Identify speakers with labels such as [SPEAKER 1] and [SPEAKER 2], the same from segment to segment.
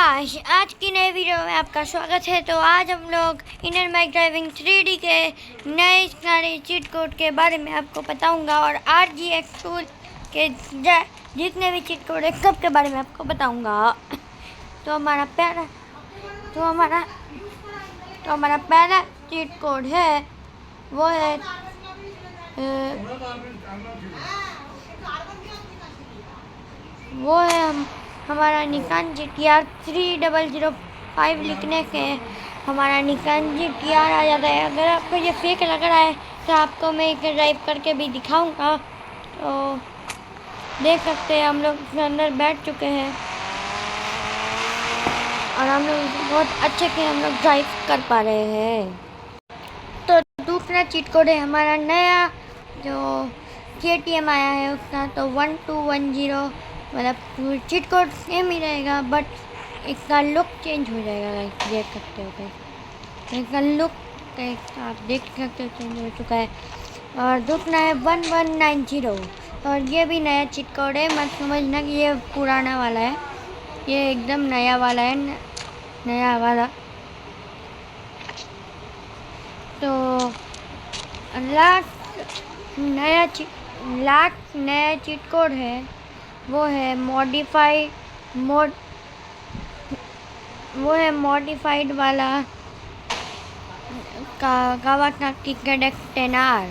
[SPEAKER 1] नमस्कार, आज की नई वीडियो में आपका स्वागत है। तो आज हम लोग इनर माइक ड्राइविंग 3D के नए सारे चीट कोड के बारे में आपको बताऊंगा और RGX टूल के जितने भी चीट कोड है सब के बारे में आपको बताऊंगा। तो हमारा पहला चीट कोड है वो है हमारा निकॉन GTR 3005 लिखने से हमारा निकॉन GTR आ जाता है। अगर आपको ये फेक लग रहा है तो आपको मैं एक ड्राइव करके भी दिखाऊंगा। तो देख सकते हैं हम लोग इसके अंदर बैठ चुके हैं और हम लोग बहुत अच्छे से हम लोग ड्राइव कर पा रहे हैं। तो दूसरा चीट कोड है हमारा नया जो KTM आया है उसका, तो 1210 मतलब चीट कोड सेम ही रहेगा बट इसका लुक चेंज हो जाएगा। देख सकते हो इसका लुक आप देख सकते हो चेंज हो चुका है। और दूसरा है 1190 और ये भी नया चीट कोड है। मत समझना कि ये पुराना वाला है, ये एकदम नया वाला है, नया वाला। तो लास्ट नया चीट कोड है वो है मॉडिफाइड वाला कावासाकी ZX 10R।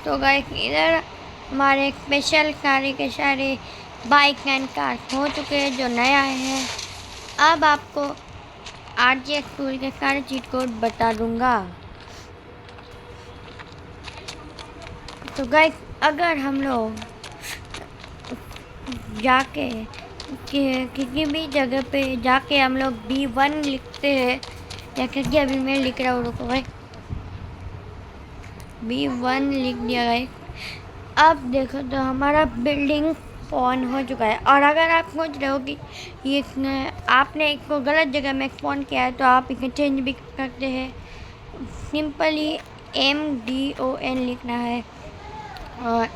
[SPEAKER 1] तो गाइस इधर हमारे स्पेशल सारे बाइक एंड कार हो चुके हैं जो नया है। अब आपको RGX टूल के सारे चीट कोड बता दूंगा। तो गाइस अगर हम लोग जाके किसी भी जगह पे जाके हम लोग B1 लिखते हैं, जैसे कि अभी मैं लिख रहा हूँ, रुको भाई, B1 लिख दिया गाइस। अब देखो तो हमारा बिल्डिंग स्पॉन हो चुका है। और अगर आप सोच रहे हो कि ये आपने इसको गलत जगह में स्पॉन किया है तो आप इसे चेंज भी कर सकते हैं। सिंपली MDON लिखना है और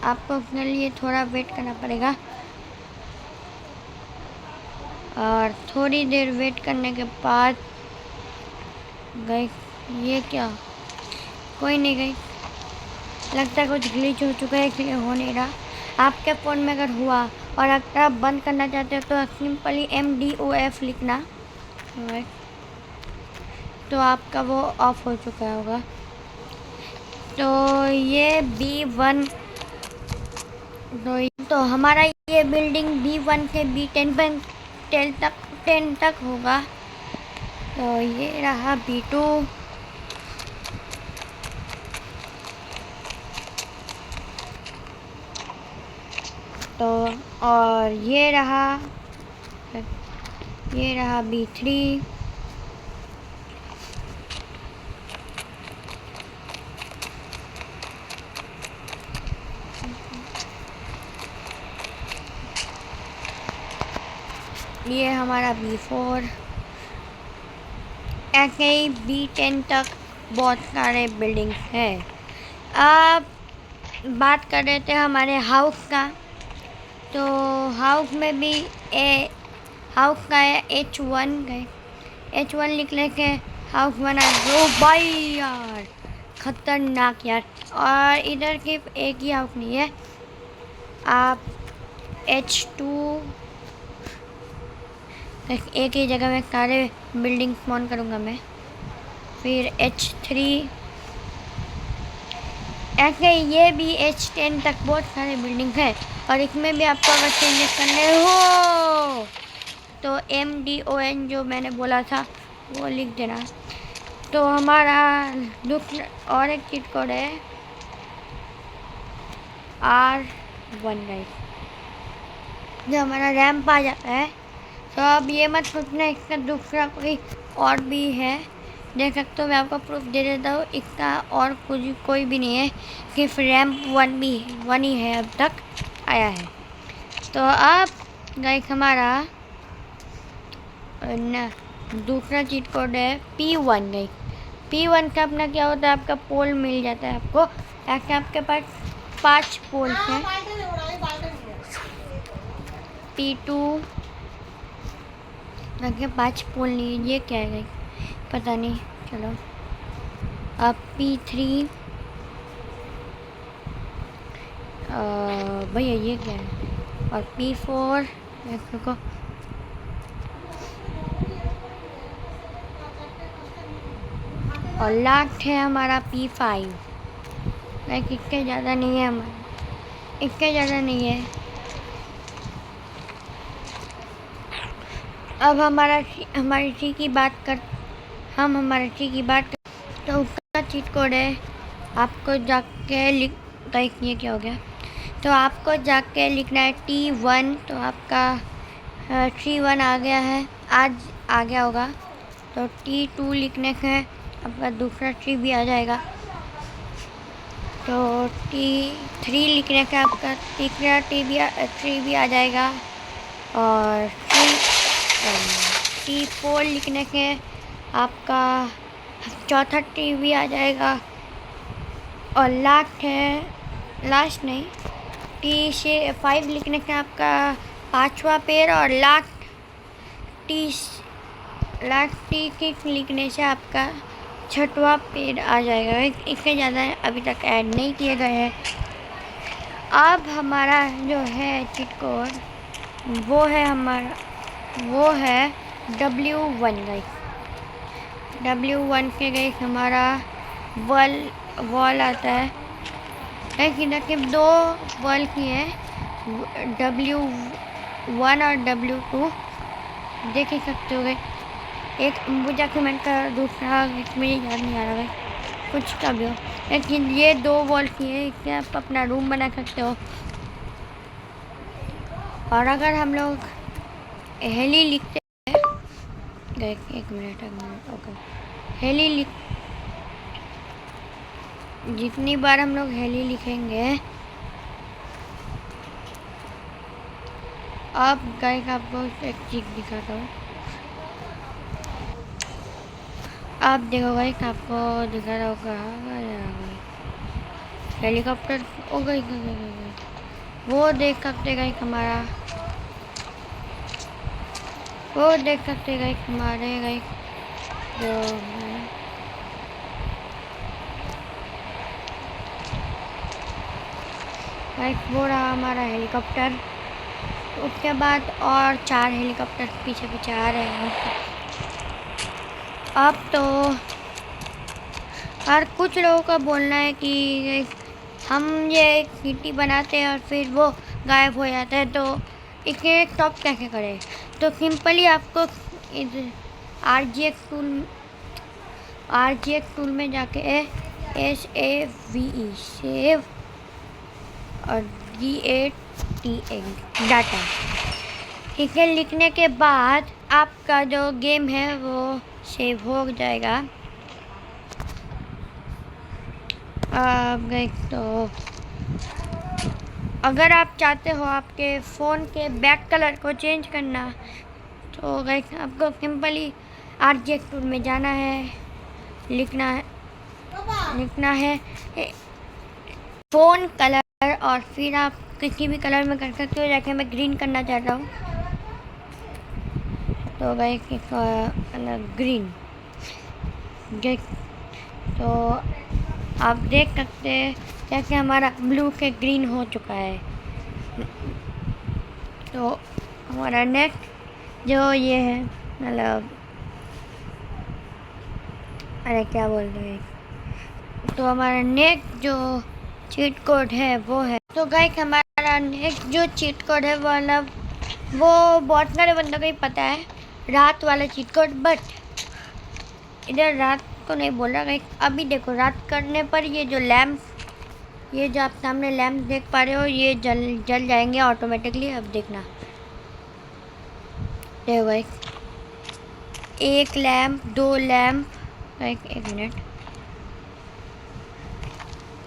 [SPEAKER 1] आपको उसके लिए थोड़ा वेट करना पड़ेगा। और थोड़ी देर वेट करने के बाद गई ये क्या, कोई नहीं गई, लगता है कुछ ग्लिच हो चुका है इसलिए हो नहीं रहा। आपके फ़ोन में अगर हुआ और अगर आप बंद करना चाहते हो तो सिंपली MDOF लिखना, तो आपका वो ऑफ हो चुका होगा। तो ये B1 तो हमारा ये बिल्डिंग B1 से B10 तक होगा। तो ये रहा B2, तो और ये रहा B3, ये हमारा B4। ऐसे ही B10 तक बहुत सारे बिल्डिंग्स हैं। अब बात कर रहे थे हमारे हाउस का, तो हाउस में भी हाउस का है H1 गए, H1 लिखने के हाउस बना दो भाई यार, खतरनाक यार। और इधर सिर्फ एक ही हाउस नहीं है, आप H2 एक ही जगह में सारे बिल्डिंग स्पॉन करूँगा मैं। फिर H3, ऐसे ये भी H10 तक बहुत सारे बिल्डिंग है। और इसमें भी आपको अगर चेंजेस करने हो तो MDON जो मैंने बोला था वो लिख देना। तो हमारा दूसरा और एक चीट कोड है R1 गाइस, जो हमारा रैंप आ जाता है। तो अब ये मत सोचना इसका दूसरा कोई और भी है, देख सकते हो मैं आपको प्रूफ दे देता हूँ, इसका और कोई भी नहीं है, सिर्फ रैंप 1 ही है अब तक आया है। तो अब गाइस हमारा दूसरा चीट कोड है P1 गाइस। P1 का अपना क्या होता है, आपका पोल मिल जाता है आपको। ऐसे आपके पास 5 पोल्स हैं, P2 आगे 5 पोल नहीं, ये क्या है गाइस, पता नहीं। चलो अब P3 भैया ये क्या है, और P4 रुको, और लास्ट है हमारा P5। लाइक इसके ज़्यादा नहीं है हमारा, इसके ज़्यादा नहीं है। अब हमारी टी की बात कर, तो उसका चीट कोड है, आपको जाके ये क्या हो गया, तो आपको जाके लिखना है T1। तो आपका T1 आ गया है, आज आ गया होगा। तो T2 लिखने से आपका दूसरा ट्री भी आ जाएगा। तो T3 लिखने से आपका तीसरा ट्री भी आ जाएगा। और T4 लिखने से आपका चौथा ट्री भी आ जाएगा। और लास्ट नहीं, T5 लिखने से आपका 5वां पेड़, और लास्ट T6 लिखने से आपका 6वां पेड़ आ जाएगा। इससे ज़्यादा अभी तक ऐड नहीं किए गए हैं। अब हमारा जो है चीट कोड वो है W1 गाइस। W1 के गाइस हमारा वॉल आता है। देखिए 2 वॉल की है, W1 और W2 देख ही सकते हो गए। एक अंबुजा कमेंट का, दूसरा मुझे याद नहीं आ रहा है कुछ का भी हो, लेकिन ये 2 वॉल की है, इससे आप अपना रूम बना सकते हो। और अगर हम लोग हेली लिखते हैं, एक मिनट ओके, जितनी बार हम लोग हेली लिखेंगे, अब गाइस आपको एक चीज दिखाता हूँ। आप देखो गाइस, आपको दिखा रहा होगा हेलीकॉप्टर हो गई, वो देख सकते गाइस हमारा, वो देख सकते गाइस हमारे गाइस जो गाइस वो रहा हमारा हेलीकॉप्टर। उसके बाद और 4 हेलीकॉप्टर पीछे पीछे आ रहे हैं। अब तो और कुछ लोगों का बोलना है कि हम ये एक सिटी बनाते हैं और फिर वो गायब हो जाता है, तो इसे स्टॉप कैसे करें। तो सिंपली आपको RGX टूल में जाके SAVE सेव और DATA डाटा, इसे लिखने के बाद आपका जो गेम है वो सेव हो जाएगा। अब तो अगर आप चाहते हो आपके फ़ोन के बैक कलर को चेंज करना, तो गाइस आपको सिंपली RGX टूल में जाना है, लिखना है फ़ोन कलर, और फिर आप किसी भी कलर में कर सकते हो। जैसे मैं ग्रीन करना चाहता हूँ, तो गाइस ग्रीन, तो आप देख सकते हैं जैसे हमारा ब्लू से ग्रीन हो चुका है। तो हमारा नेक्स्ट जो ये है, मतलब अरे क्या बोल रहे हैं, तो हमारा नेक्स्ट जो चीट कोड है वो है, तो गाइस हमारा नेक्स्ट जो चीट कोड है मतलब वो बहुत सारे बंदों को ही पता है, रात वाला चीट कोड। बट इधर रात को नहीं बोल रहा गाइस। अभी देखो रात करने पर ये जो आप सामने लैंप देख पा रहे हो, ये जल जाएंगे ऑटोमेटिकली। अब देखना, देखो गाइस, 1 लैंप, 2 लैंप, एक मिनट,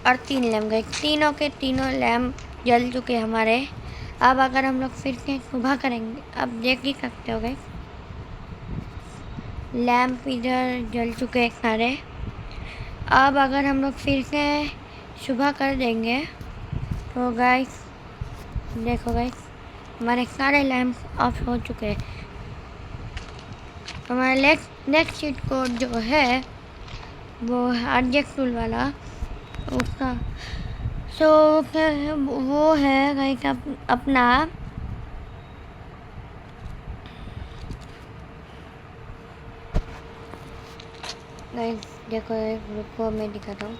[SPEAKER 1] और 3 लैंप गए, तीनों के तीनों लैंप जल चुके हमारे। अब अगर हम लोग फिर से सुबह करेंगे, अब देख ही सकते हो गए लैंप इधर जल चुके हैं सारे। अब अगर हम लोग फिर से सुबह कर देंगे, तो गाइस देखो गाइस हमारे सारे लैंप ऑफ हो चुके हैं। हमारा नेक्स्ट चीट कोड जो है वो है ऑब्जेक्ट टूल वाला उसका। सो वो है गाइस अपना गाइस देखो, रुको मैं दिखाता हूँ।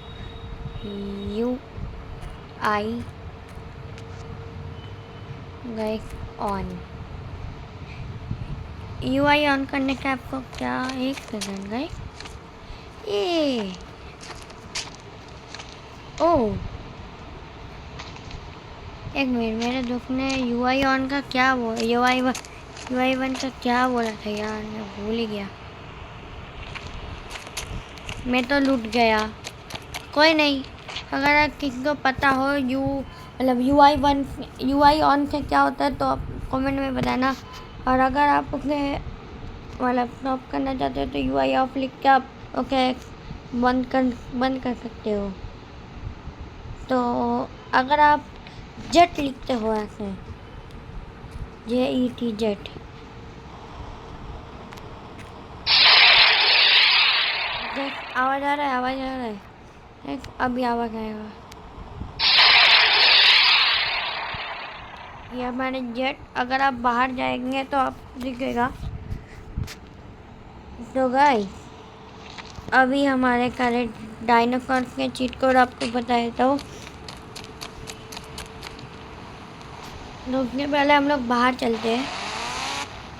[SPEAKER 1] UI guys on, UI on करने का आपको क्या, एक सेकंड गाइस, ये ओ एक मिनट, मेरे दोस्त ने UI ऑन का क्या वो UI1 का क्या बोला था यार, मैं भूल ही गया। मैं तो लूट गया। कोई नहीं, अगर किसी को पता हो मतलब UI ऑन से क्या होता है तो आप कमेंट में बताना। और अगर आप उसे मतलब ऑफ करना चाहते हो तो UI ऑफ लिख के आप ओके बंद कर सकते हो। तो अगर आप जेट लिखते हो ऐसे JET जेट, आवाज़ आ रहा है, अभी आवाज़ आएगा। ये हमारे जेट, अगर आप बाहर जाएंगे तो आप दिखेगा। तो गाइस अभी हमारे करे डायनासोर्स के चीट कोड आपको बता देता हूँ। तो उसके पहले हम लोग बाहर चलते हैं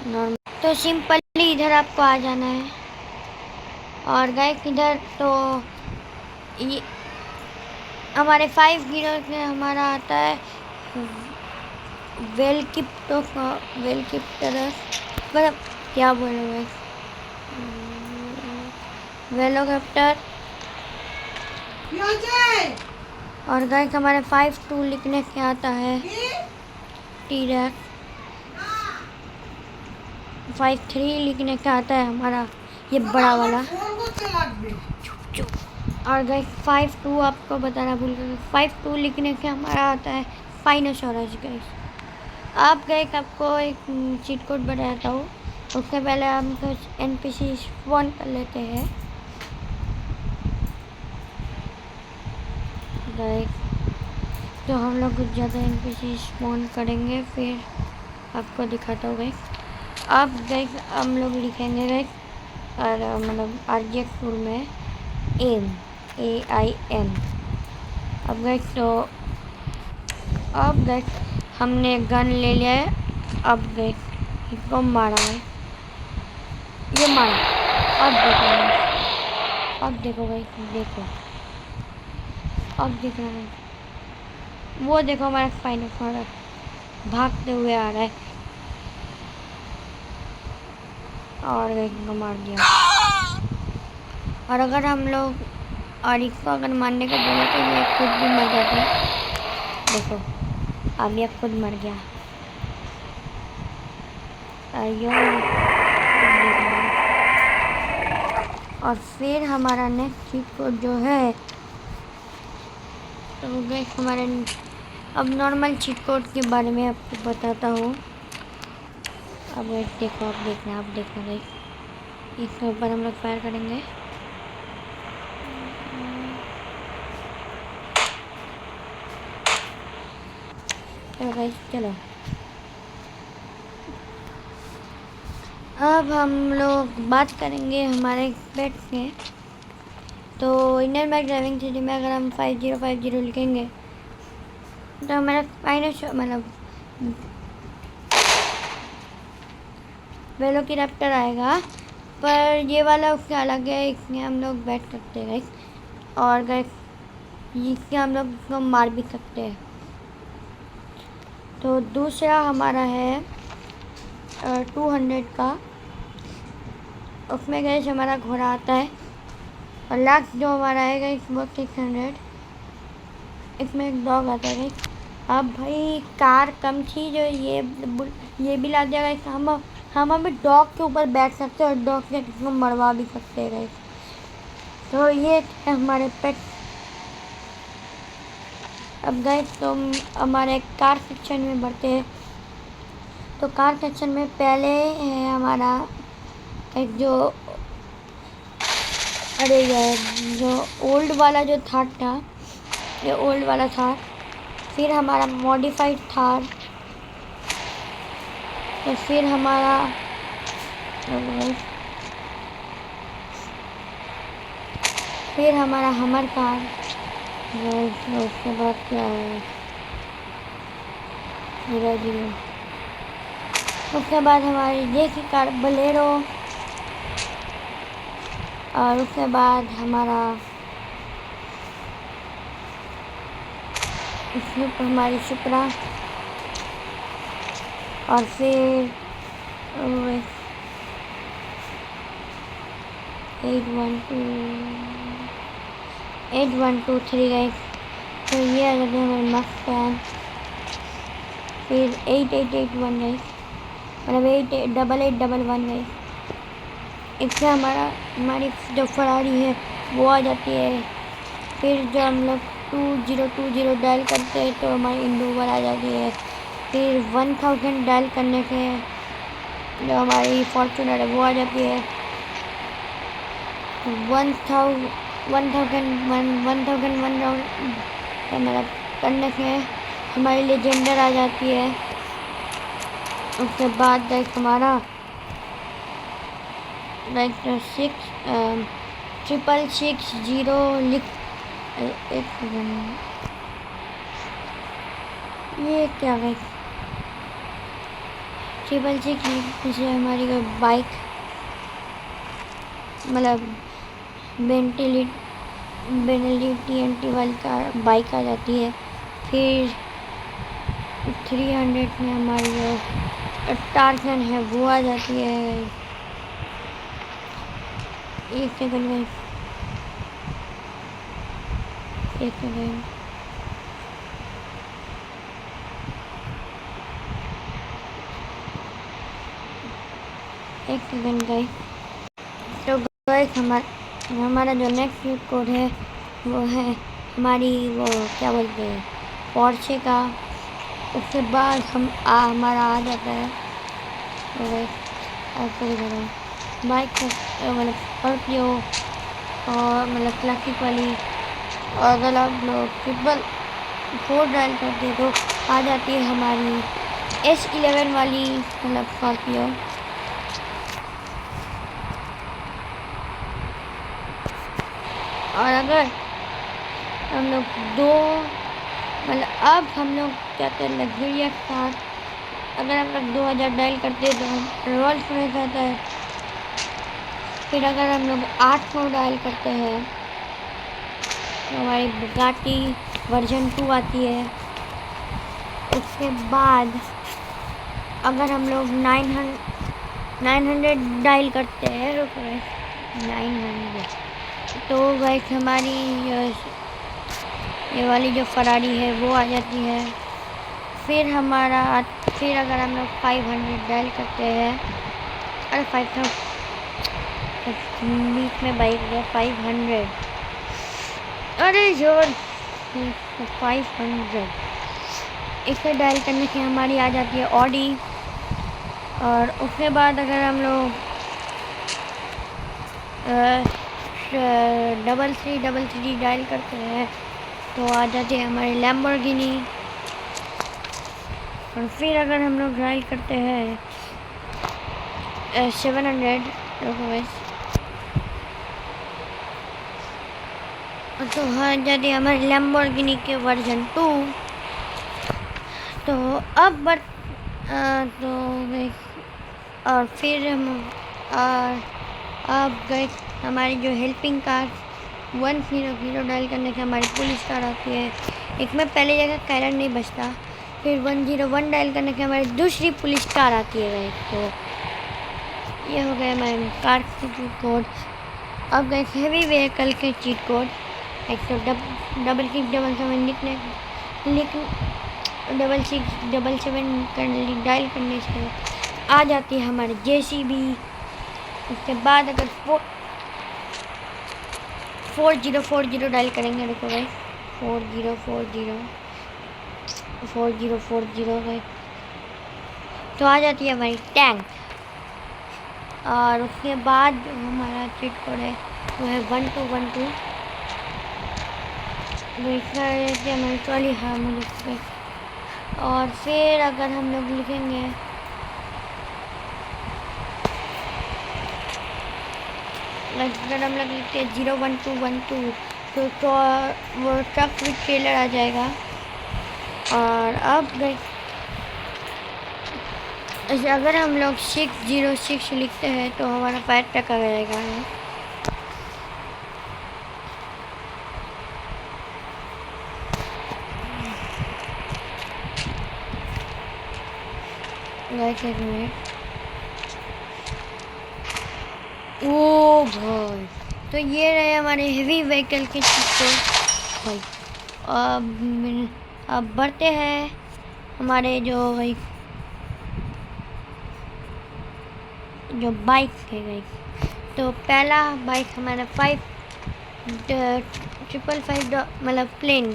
[SPEAKER 1] नॉर्मल। तो सिंपली इधर आपको आ जाना है और गाइस इधर तो ये हमारे 5 हीरो में हमारा आता है वेलकिप्टरस, मतलब क्या बोलूँ, वेलोकप्टर। और गाइस हमारे 5-2 लिखने से आता है टीरेक्स, 5-3 लिखने का आता है हमारा ये बड़ा वाला। और गाइस 5-2 आपको बताना भूल गया, 5-2 लिखने से हमारा आता है स्पाइनोसॉरस। गाइस आप गाइस आपको एक चीट कोड बताता हूँ, उससे पहले हम कुछ NPC स्पॉन कर लेते हैं। गाइस तो हम लोग कुछ ज़्यादा NPC स्पॉन करेंगे, फिर आपको दिखाता हूँ। गाइस आप गाइस हम लोग लिखेंगे गाइस, और मतलब ऑब्जेक्ट टूल में AIM। अब गाइस तो अब गाइस हमने गन ले लिया है। अब गाइस इसको मारा है, ये मारा। अब देखो गाइस, अब देखो गाइस, देखो अब देख रहा है, वो देखो हमारा स्पाइनोसॉरस भागते हुए आ रहा है और गाइस को मार दिया। और अगर हम लोग और इसको अगर मारने को बोले तो ये खुद भी मर जाता है। देखो अब ये खुद मर गया। और फिर हमारा नेक्स्ट चीट कोड जो है तो गाइस हमारे अब नॉर्मल चीट कोड के बारे में आपको बताता हूँ। अब देखो, आप देखना गाइस, इसके ऊपर हम लोग फायर करेंगे। चलो गाइस चलो, अब हम लोग बात करेंगे हमारे पेट से। तो इंडियन बाइक ड्राइविंग सिटी में अगर हम 5050 लिखेंगे तो हमारा मतलब वेलोकिरैप्टर आएगा, पर ये वाला उससे अलग है, इसमें हम लोग बैठ सकते हैं गाइस। और गाइस इससे हम लोग इसको मार भी सकते हैं। तो दूसरा हमारा है 200 का, उसमें गाइस हमारा घोड़ा आता है। और लास्ट जो हमारा है गाइस वो 600, इसमें एक डॉग आता है गाइस। अब भाई कार कम थी जो ये भी ला दिया गाइस। हम अभी डॉग के ऊपर बैठ सकते हैं और डॉग से किसी मरवा भी सकते हैं गाइस। तो ये है हमारे पेट। अब गाइस तो हमारे कार सेक्शन में बढ़ते हैं। तो कार सेक्शन में पहले है हमारा एक जो अरे यार जो ओल्ड वाला जो थार था, ये ओल्ड वाला थार, फिर हमारा मॉडिफाइड थार, तो फिर हमारा हमर कार, उसके बाद क्या है उसके बाद हमारी देसी कार बलेरो, और उसके बाद हमारा इसमें हमारी सुपरा, और फिर 8123 गए, तो ये आ जाते हैं हमारे मस्टैंग, फिर 8881 गई, मतलब 8811 गई। इससे हमारी जो फरारी है वो आ जाती है। फिर जो हम लोग 2020 डायल करते हैं तो हमारी इंडोवर आ जाती है। फिर 1000 डायल करने से जो हमारी फॉर्चूनर है वो आ जाती है। 1001 मतलब करने से हमारी लेजेंडर आ जाती है। उसके बाद हमारा 6660 लिख, एक सेकंड, ये क्या गई 666 से हमारी कोई बाइक, मतलब बेनेली TNT वाली कार बाइक आ जाती है। फिर 300 में हमारी जो टार्जन है वो आ जाती है। एक सेकंड में, एक सेकंड, गई। तो गाइस हमारा जो नेक्स्ट कोड है वो है हमारी वो क्या बोलते हैं पोर्शे का। उसके बाद हमारा आ जाता है बाइक का, मतलब स्कॉर्पियो और मतलब क्लासिक वाली, और अगर आप लोग 4 डायल करते तो आ जाती है हमारी S11 वाली, मतलब स्कॉर्पियो। और अगर हम लोग अब हम लोग कहते हैं लग्जरियस कार, अगर हम लोग 2000 डायल करते हैं तो हम रोल्स रॉयस आता है। फिर अगर हम लोग 800 डायल करते हैं तो हमारी बुगाटी वर्जन 2 आती है। उसके बाद अगर हम लोग 900 डायल करते हैं 900, तो गाइस हमारी ये वाली जो फरारी है वो आ जाती है। फिर अगर हम लोग 500 डायल करते हैं, अरे 5000 बीच में बाइक है 500, अरे जोर 500, इसे डायल करने से हमारी आ जाती है ऑडी। और उसके बाद अगर हम लोग 3333 डायल करते हैं तो आ जाती है हमारी लैम्बोर्गिनी। और फिर अगर हम लोग डायल करते हैं 700 तो आ जाती है हमारी लैम्बोर्गिनी के वर्जन 2। तो अब और फिर हम अब गए हमारी जो हेल्पिंग कार 100 डायल करने से हमारी पुलिस कार आती है। एक में पहले जगह कैरन नहीं बचता, फिर 101 डायल करने के हमारी दूसरी पुलिस कार आती है। तो ये हो गए हमारे कार के चीट कोड। अब गए हेवी व्हीकल के चीट कोड, 6677 डायल करने से आ जाती है हमारी JCB। उसके बाद अगर 4040 डायल करेंगे, देखो भाई 4040 गए तो आ जाती है हमारी टैंक। और उसके बाद जो हमारा चीट कोड है वो है 1212। हमारी ट्रॉली हाँ मुझे। और फिर अगर हम लोग लिखेंगे अगर हम लोग लिखते हैं 01212 तो वो ट्रक विद ट्रेलर आ जाएगा। और अब अगर हम लोग 606 लिखते हैं तो हमारा फायर ट्रक आ जाएगा। एक मिनट। ओ भाई, तो ये रहे हमारे हेवी व्हीकल के चीज़ भाई। अब बढ़ते हैं हमारे जो भाई जो बाइक है भाई। तो पहला बाइक हमारा 555 मतलब प्लेन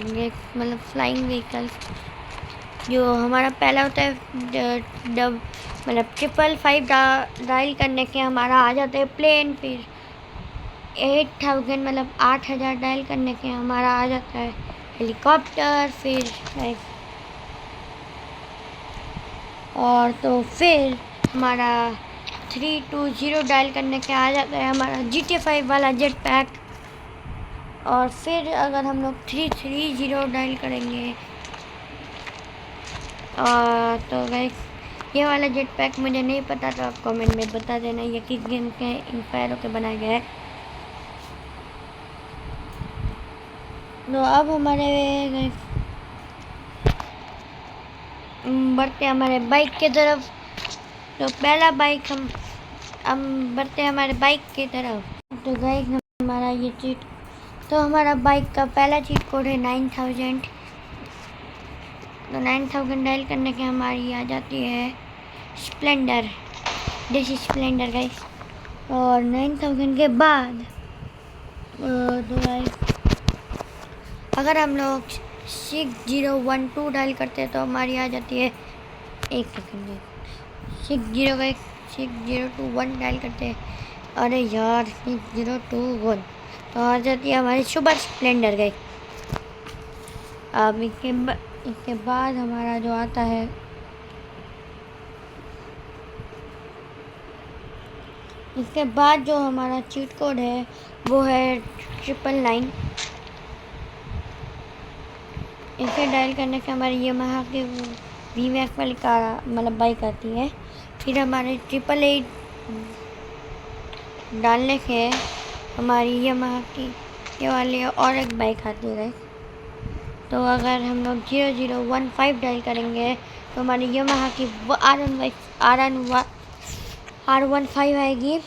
[SPEAKER 1] मतलब फ्लाइंग व्हीकल। जो हमारा पहला होता है मतलब 555 डायल करने के हमारा आ जाता है प्लेन। फिर 8000 मतलब 8000 डायल करने के हमारा आ जाता है हेलीकॉप्टर। फिर और तो फिर हमारा 320 डायल करने के आ जाता है हमारा GTA 5 वाला जेट पैक। और फिर अगर हम लोग 330 डायल करेंगे तो गाइस ये वाला जेट पैक मुझे नहीं पता, तो आप कमेंट में बता देना ये किस गेम के इंस्पायर होकर बनाया गया है। तो अब हमारे बढ़ते हमारे बाइक की तरफ। तो पहला बाइक हम बढ़ते हैं हमारे बाइक की तरफ। तो गाइस हमारा ये चीट तो हमारा बाइक का पहला चीट कोड है 9000। तो 9000 डायल करने के हमारी आ जाती है स्प्लेंडर, देसी स्प्लेंडर गाइस। और 9000 के बाद तो गाइस अगर हम लोग 6012 डायल करते हैं तो हमारी आ जाती है, एक सेकंड, 6021 डायल करते हैं। अरे यार 6021 तो आ जाती है हमारी सुपर स्प्लेंडर गई। अब इसके बाद हमारा जो आता है इसके बाद जो हमारा चीट कोड है वो है 999। इसे डायल करने से हमारी यामाहा की VMAX वाली कार मतलब बाइक आती है। फिर हमारे 888 डालने से हमारी यामाहा की ये वाली और एक बाइक आती है। तो अगर हम लोग 0015 डायल करेंगे तो हमारी यामाहा की R15 आएगी।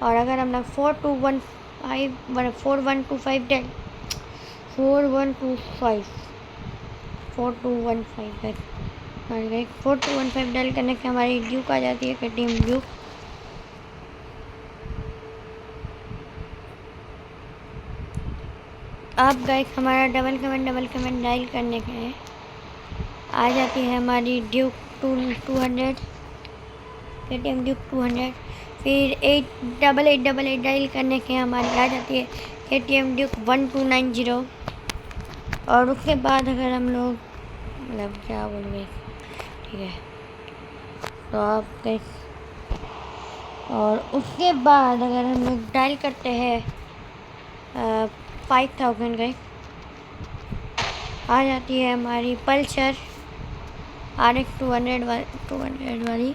[SPEAKER 1] और अगर हम लोग 4125 डायल करने से हमारी ड्यूक आ जाती है, KTM ड्यूक। अब गाइस हमारा डबल कमेंट डायल करने के आ जाती है हमारी ड्यूक 200, KTM ड्यूक 200। फिर 8888 डायल करने के हमारी आ जाती है KTM ड्यूक 1290। और उसके बाद अगर हम लोग मतलब क्या बोलेंगे, ठीक है तो आप गाइस और उसके बाद अगर हम लोग डायल करते हैं 5000 गाइस आ जाती है हमारी पल्सर RX 200 वाली।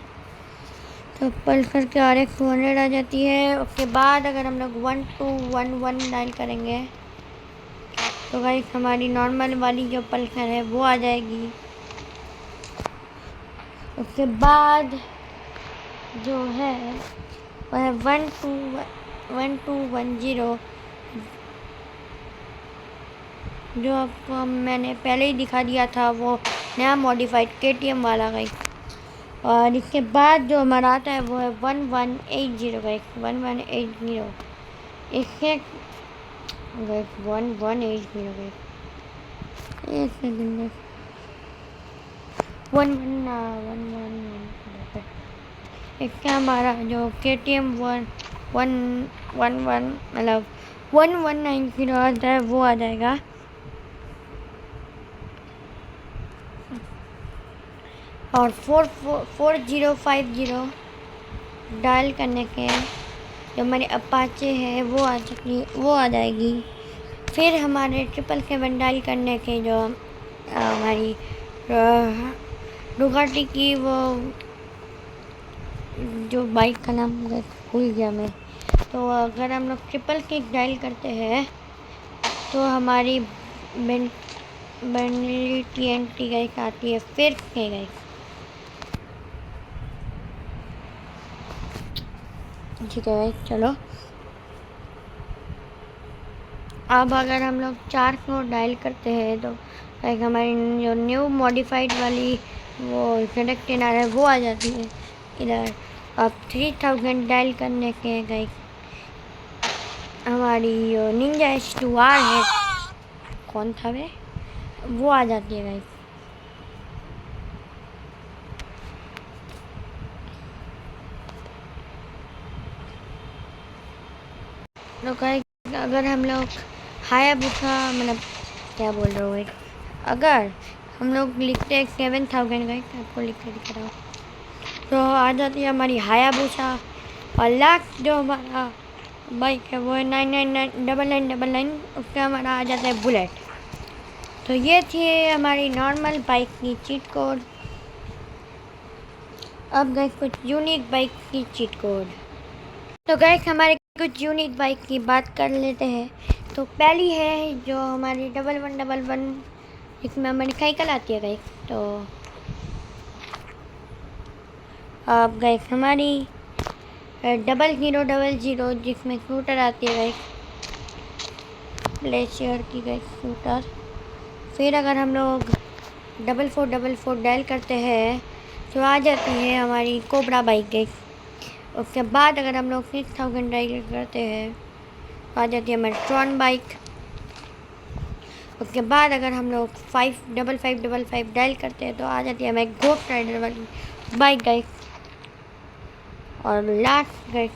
[SPEAKER 1] तो पल्सर के RX 200 आ जाती है। उसके बाद अगर हम लोग 1211 डायल करेंगे तो गाइस हमारी नॉर्मल वाली जो पल्सर है वो आ जाएगी। उसके बाद जो है वह है 1210, जो आपको मैंने पहले ही दिखा दिया था, वो नया मॉडिफाइड KTM वाला गाइस। और इसके बाद जो हमारा आता है वो है 1180 गाइस, 1180। इसके 1180 गाइस, एक सेकंड, 11 इसका हमारा जो KTM 111 मतलब 1190 आता है वो आ जाएगा। और 4050 डायल करने के जो हमारी अपाचे है वो आ जाएगी। फिर हमारे 777 डायल करने के जो हमारी डुगाटी की वो जो बाइक का नाम भूल गया मैं, तो अगर हम लोग 666 डायल करते हैं तो हमारी बेंटली TNT गाइस आती है। फिर के गाइस ठीक है गाइस, चलो अब अगर हम लोग 4 को डायल करते हैं तो लाइक हमारी जो न्यू मॉडिफाइड वाली वो ZX 10R है वो आ जाती है इधर। अब 3000 डायल करने के गाइस हमारी जो निंजा H2R है, कौन था वे, वो आ जाती है गाइस। तो गाइस अगर हम लोग हायाबुसा मतलब क्या बोल रहा हूँ, अगर हम लोग लिखते हैं 7000 गाइस, आपको लिख के दिखा रहा हूँ, तो आ जाती है हमारी हायाबुसा। और लास्ट जो हमारा बाइक है वो है 99999, उसका हमारा आ जाता है बुलेट। तो ये थी हमारी नॉर्मल बाइक की चीट कोड। अब गए कुछ यूनिक बाइक की चीट कोड। तो गए हमारे कुछ यूनिक बाइक की बात कर लेते हैं। तो पहली है जो हमारी 1111, इसमें हमारी साइकिल आती है गई। तो अब गए हमारी 0000 जिसमें स्कूटर आती है गई, ग्लेशियर की गई स्कूटर। फिर अगर हम लोग 4444 डायल करते हैं तो आ जाती है हमारी कोबरा बाइक गई। उसके बाद अगर हम लोग 6000 डायल करते हैं तो आ जाती है हमारी ट्रॉन बाइक। उसके बाद अगर हम लोग 5555 डायल करते हैं तो आ जाती है हमारी घोस्ट राइडर वाली बाइक गई। और लास्ट गई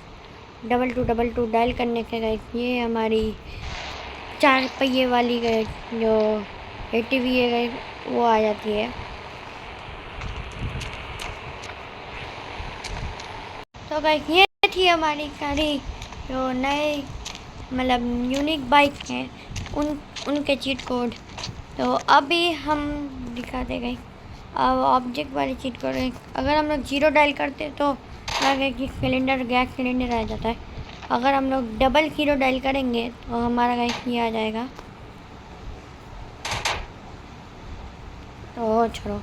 [SPEAKER 1] 2222 डायल करने के गई, ये हमारी 4 पहिए वाली गई जो ATV है गई, वो आ जाती है। तो गाइस ये थी हमारी सारी जो नए मतलब यूनिक बाइक हैं उनके चीट कोड। तो अभी हम दिखाते गए अब ऑब्जेक्ट वाली चीट कोड। अगर हम लोग 0 डायल करते तो आगे कि सिलेंडर गैस सिलेंडर आ जाता है। अगर हम लोग 00 डायल करेंगे तो हमारा गैस ये आ जाएगा। तो छोड़ो,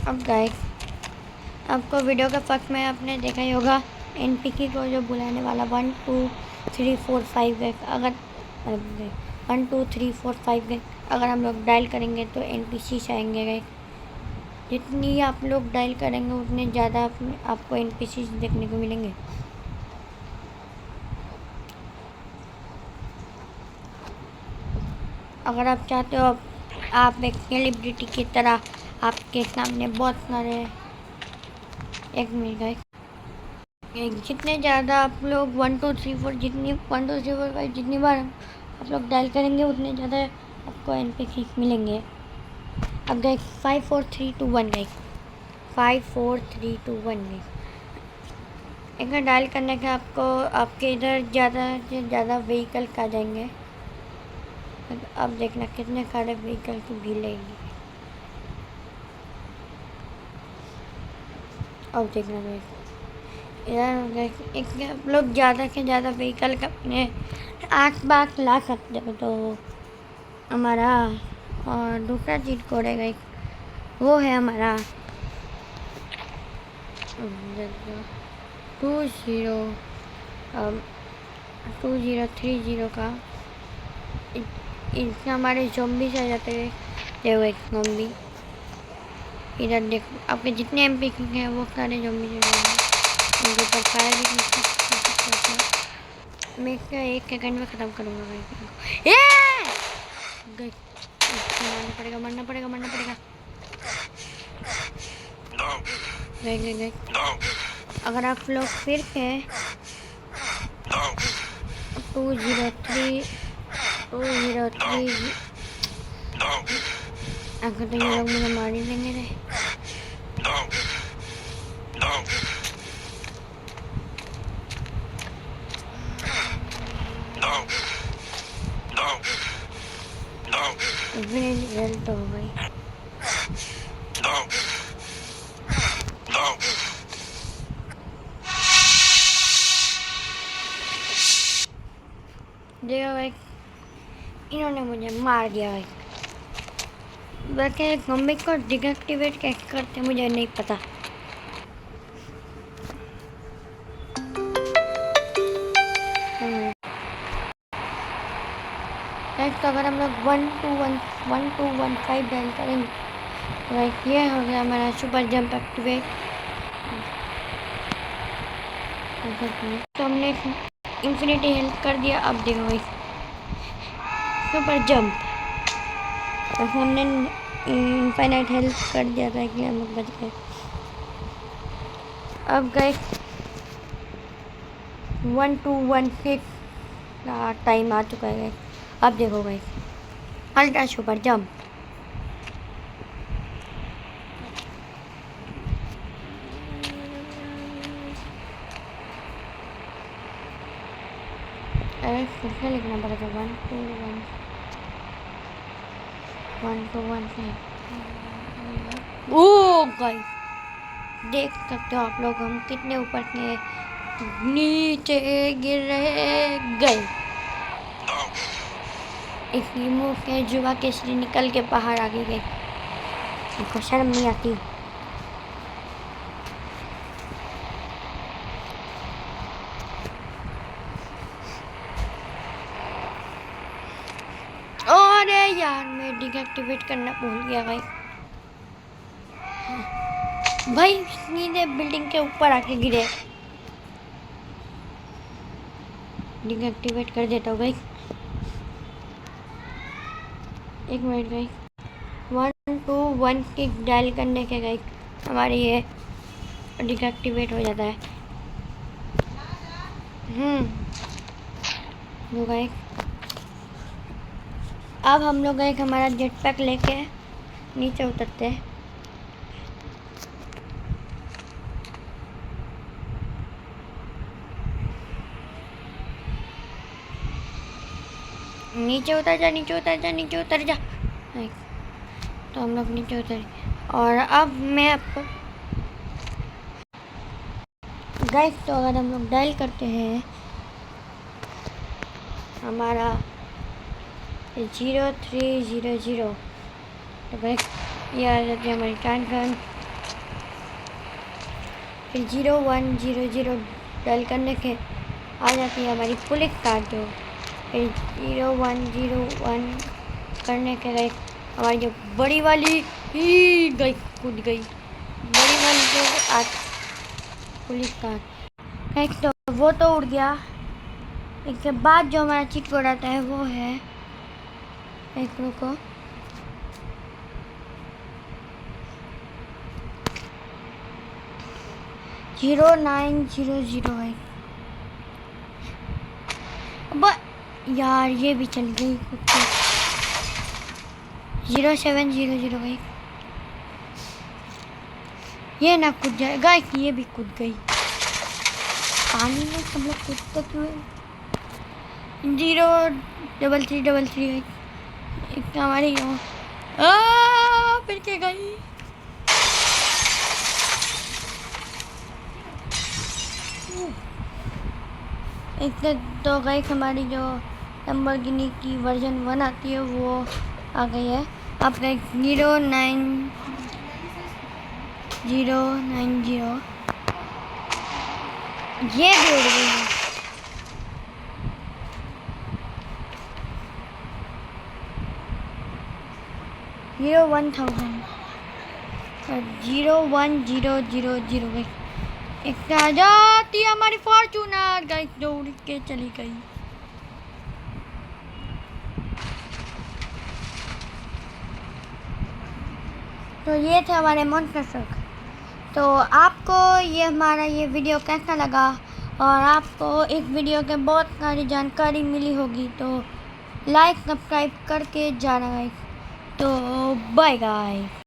[SPEAKER 1] अब गाइस आपको वीडियो के फर्स्ट में आपने देखा ही होगा NPC को जो बुलाने वाला 1 2 3 4 5 गए। अगर 1 2 3 4 5 गए अगर हम लोग डायल करेंगे तो NPC आएंगे गए। जितनी आप लोग डायल करेंगे उतने ज़्यादा आपको NPC देखने को मिलेंगे। अगर आप चाहते हो आप एक सेलिब्रिटी की तरह आपके सामने बहुत सारे एक मिनट गाइस, जितने ज़्यादा आप लोग 1 2 3 4 जितनी 1 2 3 4 5 जितनी बार आप लोग डायल करेंगे उतने ज़्यादा आपको NPC मिलेंगे। अब गाइस 5 4 3 2 1 गाइस 5 4 3 2 1 गाइस एक डायल करने के आपको आपके इधर ज़्यादा से ज़्यादा व्हीकल आ जाएंगे। अब देखना कितने सारे व्हीकल की भीड़ लगेगी। अब देखना इधर एक आप लोग ज़्यादा से ज़्यादा व्हीकल का अपने आस पास ला सकते हो। तो हमारा और दूसरा चीज कोड है गाइस, वो है हमारा 2030 का। इससे हमारे ज़ॉम्बी आ जाते हैं। देखो एक ज़ॉम्बी इधर देखो, आपके जितने NPC हैं वो सारे ज़ॉम्बी आ जाएंगे। उनके ऊपर फायर भी मैं इसका 1 सेकंड में ख़त्म करूँगा गाइस। मरना पड़ेगा। गए अगर आप लोग फिर के 203 अगर तो ये लोग मुझे मार ही लेंगे रे। हेल्थ हो गई। देखो भाई, इन्होंने मुझे मार दिया भाई। वैसे मम्मी को डिएक्टिवेट कैसे करते मुझे नहीं पता। तो अगर हम लोग 1215 डायल करेंगे तो भाई ये हो गया हमारा सुपर जंप एक्टिवेट। तो हमने इंफिनिटी हेल्थ कर दिया। अब देखो भाई सुपर जंप, तो हमने इनफाइनाइट हेल्थ कर दिया था इसलिए हम लोग बच गए। अब गए 1216 टाइम आ चुका है। अब देखो भाई अल्ट्रा सुपर जंप। अरे फिर से लिखना पड़ेगा 1 से। ओ गाइस देख सकते हो आप लोग हम कितने ऊपर के नीचे गिर रहे गए। इसलिए मुँह के जुआ केसरी निकल के बाहर आगे गए। इनको शर्म नहीं आती। अरे यार मैं डिएक्टिवेट करना भूल गया भाई। भाई सीधे बिल्डिंग के ऊपर आके गिरे। डिएक्टिवेट कर देता हूँ भाई। एक मिनट भाई 121 की डायल करने के गई हमारी ये डिएक्टिवेट हो जाता है। भाई अब हम लोग एक हमारा जेट पैक लेके नीचे उतरते हैं। नीचे उतर जा तो हम लोग नीचे उतर। और अब मैं आपको गाइस तो अगर हम लोग डायल करते हैं हमारा 0300 तो गाइस ये आ जाती है हमारी गन। फिर 0100 डायल करने के आ जाती है हमारी पुलिस कार। जो फिर 0101 करने के गए हमारी जो बड़ी वाली ही गई कूद गई बड़ी वाली जो आज पुलिस कार। तो वो तो उड़ गया। इसके बाद जो हमारा चीट कोड आता है वो है एक रुको 0900 है। अब यार ये भी चल गई 0700 है। ये ना कूद जाए गाइस, ये भी कूद गई पानी में। सब लोग कूदते क्यों? 0333 है। एक हमारी फिर के गई। एक तो गाइस हमारी जो लैम्बोर्गिनी की वर्जन 1 आती है वो आ गई है। आप गाइस 09090 ये भी उड़ गई है। 0100 गई। एक आ जाती है हमारी फॉर्चूनर गाइस जो उड़ के चली गई। तो ये थे हमारे मॉन्स्टर ट्रक। तो आपको ये हमारा ये वीडियो कैसा लगा और आपको इस वीडियो के बहुत सारी जानकारी मिली होगी तो लाइक सब्सक्राइब करके जाना गाइस। तो बाय गाइस।